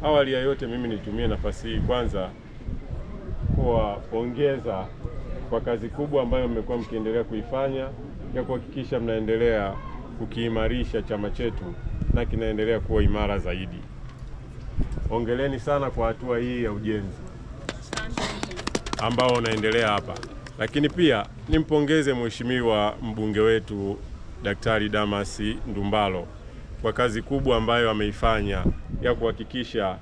Awali ya yote mimi nitumie nafasi hii kwanza kuwapongeza kwa kazi kubwa ambayo mmekuwa mkiendelea kuifanya ya kuhakikisha mnaendelea kukiimarisha chama chetu na kinaendelea kuwa imara zaidi. Hongereni sana kwa hatua hii ya ujenzi ambao unaendelea hapa. Lakini pia nimpongeze mheshimiwa mbunge wetu Daktari Damas Ndumbaro kwa kazi kubwa ambayo ameifanya ya kuhakikisha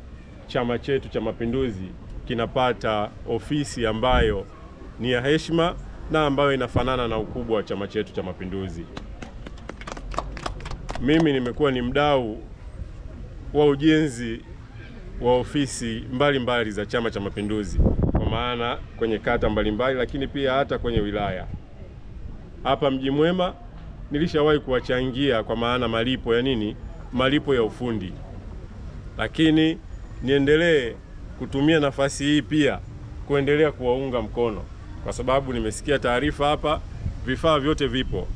chama chetu cha Mapinduzi kinapata ofisi ambayo ni ya heshima na ambayo inafanana na ukubwa wa chama chetu cha Mapinduzi. Mimi nimekuwa ni mdau wa ujenzi wa ofisi mbalimbali za Chama cha Mapinduzi, kwa maana kwenye kata mbalimbali, lakini pia hata kwenye wilaya. Hapa Mji Mwema nilishawahi kuwachangia kwa maana malipo ya nini? Malipo ya ufundi. Lakini niendelee kutumia nafasi hii pia kuendelea kuwaunga mkono, kwa sababu nimesikia taarifa hapa vifaa vyote vipo.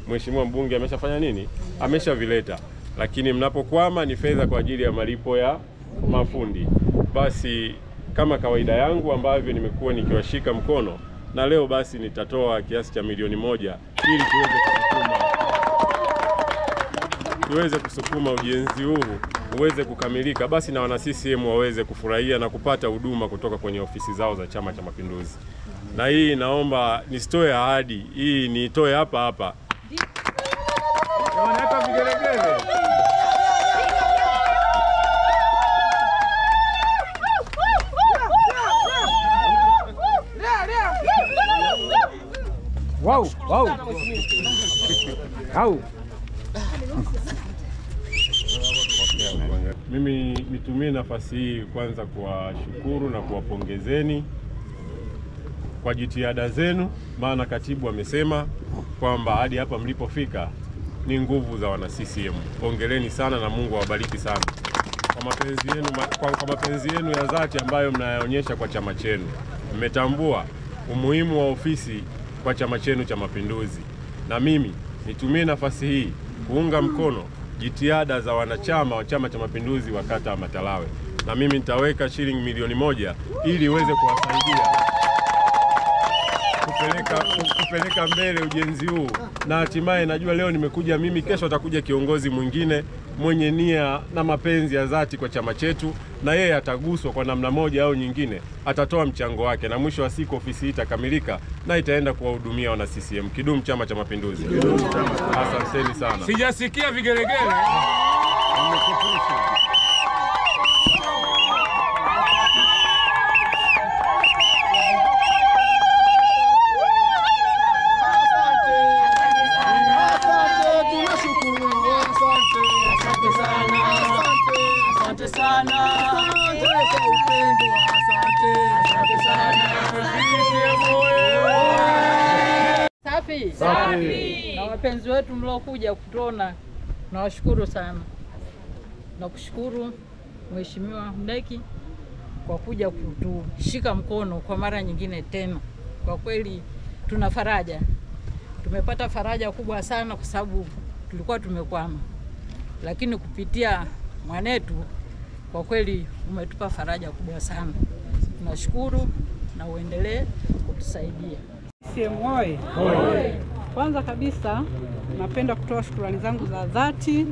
Mheshimiwa mbunge ameshafanya nini? Ameshavileta. Lakini mnapokwama ni fedha kwa ajili ya malipo ya mafundi. Basi kama kawaida yangu ambavyo nimekuwa nikiwashika mkono, na leo basi nitatoa kiasi cha milioni 1 ili tuweze kusukuma ujenzi huu uweze kukamilika, basi na wana CCM waweze kufurahia na kupata huduma kutoka kwenye ofisi zao za Chama cha Mapinduzi. Na hii naomba nisitoe ahadi, hii nitoe hapa hapa. Wanaweka vigelegele. Wow. Mimi nitumie nafasi hii kwanza kuwashukuru na kuwapongezeni kwa jitihada zenu, maana katibu amesema kwamba hadi hapa mlipofika ni nguvu za wana CCM. Hongereni sana na Mungu awabariki sana kwa mapenzi yenu ya dhati ambayo mnayaonyesha kwa chama chenu. Mmetambua umuhimu wa ofisi kwa chama chenu cha Mapinduzi, na mimi nitumie nafasi hii kuunga mkono jitihada za wanachama wa Chama cha Mapinduzi wa kata ya Matalawe, na mimi nitaweka shilingi milioni 1 ili iweze kuwasaidia kupeleka mbele ujenzi huu. Na hatimaye najua leo nimekuja mimi, kesho atakuja kiongozi mwingine mwenye nia na mapenzi ya dhati kwa chama chetu, na yeye ataguswa kwa namna moja au nyingine, atatoa mchango wake, na mwisho wa siku ofisi hii itakamilika na itaenda kuwahudumia wana CCM. Kidumu Chama cha Mapinduzi. Asanteni sana. Sijasikia vigelegele. Safi. Na wapenzi wetu mliokuja kutuona, nawashukuru sana. Nakushukuru Mheshimiwa Mdeki kwa kuja kutushika mkono kwa mara nyingine tena. Kwa kweli tuna faraja. Tumepata faraja kubwa sana kwa sababu tulikuwa tumekwama. Lakini kupitia mwanetu kwa kweli umetupa faraja kubwa sana. Tunashukuru na uendelee kutusaidia. CCM. Kwanza kabisa napenda kutoa shukrani zangu za dhati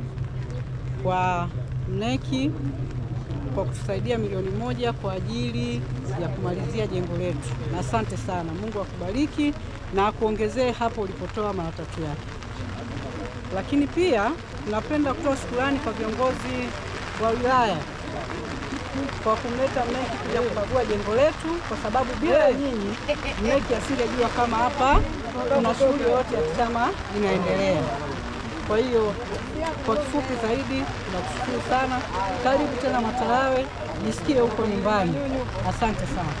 kwa mneki kwa kutusaidia milioni 1 kwa ajili ya kumalizia jengo letu. Na asante sana. Mungu akubariki na akuongezee hapo ulipotoa mara 3 yake. Lakini pia napenda kutoa shukrani kwa viongozi wa wilaya kwa kumleta mneki kuja kukagua jengo letu, kwa sababu bila nyinyi mneki asingejua kama hapa kuna shughuli yote ya chama inaendelea. Kwa hiyo kwa kifupi zaidi tunakushukuru sana. Karibu tena Matalawe, jisikie huko nyumbani. Asante sana.